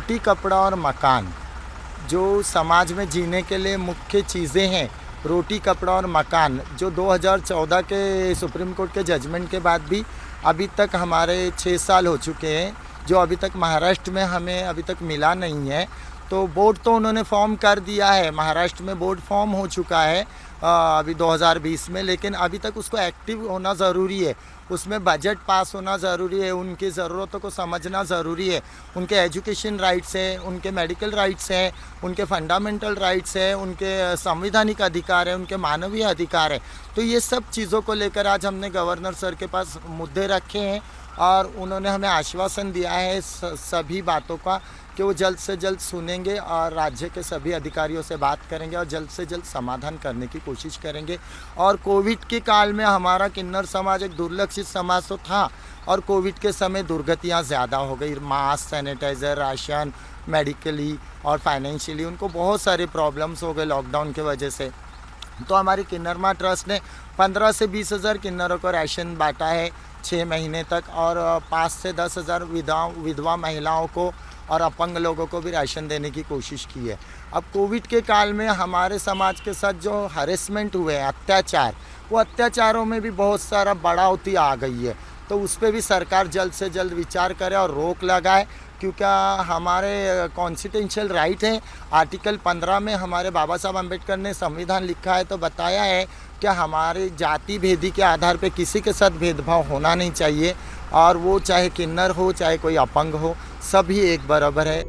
रोटी, कपड़ा और मकान जो समाज में जीने के लिए मुख्य चीज़ें हैं, रोटी, कपड़ा और मकान, जो 2014 के सुप्रीम कोर्ट के जजमेंट के बाद भी अभी तक हमारे 6 साल हो चुके हैं, जो अभी तक महाराष्ट्र में हमें अभी तक मिला नहीं है। तो बोर्ड तो उन्होंने फॉर्म कर दिया है, महाराष्ट्र में बोर्ड फॉर्म हो चुका है अभी 2020 में, लेकिन अभी तक उसको एक्टिव होना ज़रूरी है, उसमें बजट पास होना ज़रूरी है, उनकी ज़रूरतों को समझना ज़रूरी है, उनके एजुकेशन राइट्स हैं, उनके मेडिकल राइट्स हैं, उनके फंडामेंटल राइट्स हैं, उनके संवैधानिक अधिकार हैं, उनके मानवीय अधिकार हैं। तो ये सब चीज़ों को लेकर आज हमने गवर्नर सर के पास मुद्दे रखे हैं और उन्होंने हमें आश्वासन दिया है सभी बातों का कि वो जल्द से जल्द सुनेंगे और राज्य के सभी अधिकारियों से बात करेंगे और जल्द से जल्द समाधान करने की कोशिश करेंगे। और कोविड के काल में हमारा किन्नर समाज एक दुर्लक्षित समाज तो था और कोविड के समय दुर्गतियाँ ज़्यादा हो गई, मास्क, सैनिटाइज़र, राशन, मेडिकली और फाइनेंशियली उनको बहुत सारे प्रॉब्लम्स हो गए लॉकडाउन की वजह से। तो हमारी किन्नरमा ट्रस्ट ने 15 से 20 हज़ार किन्नरों को राशन बांटा है 6 महीने तक और 5 से 10 हज़ार विधवा महिलाओं को और अपंग लोगों को भी राशन देने की कोशिश की है। अब कोविड के काल में हमारे समाज के साथ जो हरेसमेंट हुए हैं, अत्याचार, वो अत्याचारों में भी बहुत सारा बढ़ोतरी आ गई है। तो उस पर भी सरकार जल्द से जल्द विचार करे और रोक लगाए, क्योंकि हमारे कॉन्स्टिट्यूशनल राइट है। आर्टिकल 15 में हमारे बाबा साहब अम्बेडकर ने संविधान लिखा है तो बताया है कि हमारे जाति भेदी के आधार पे किसी के साथ भेदभाव होना नहीं चाहिए और वो चाहे किन्नर हो चाहे कोई अपंग हो, सभी एक बराबर है।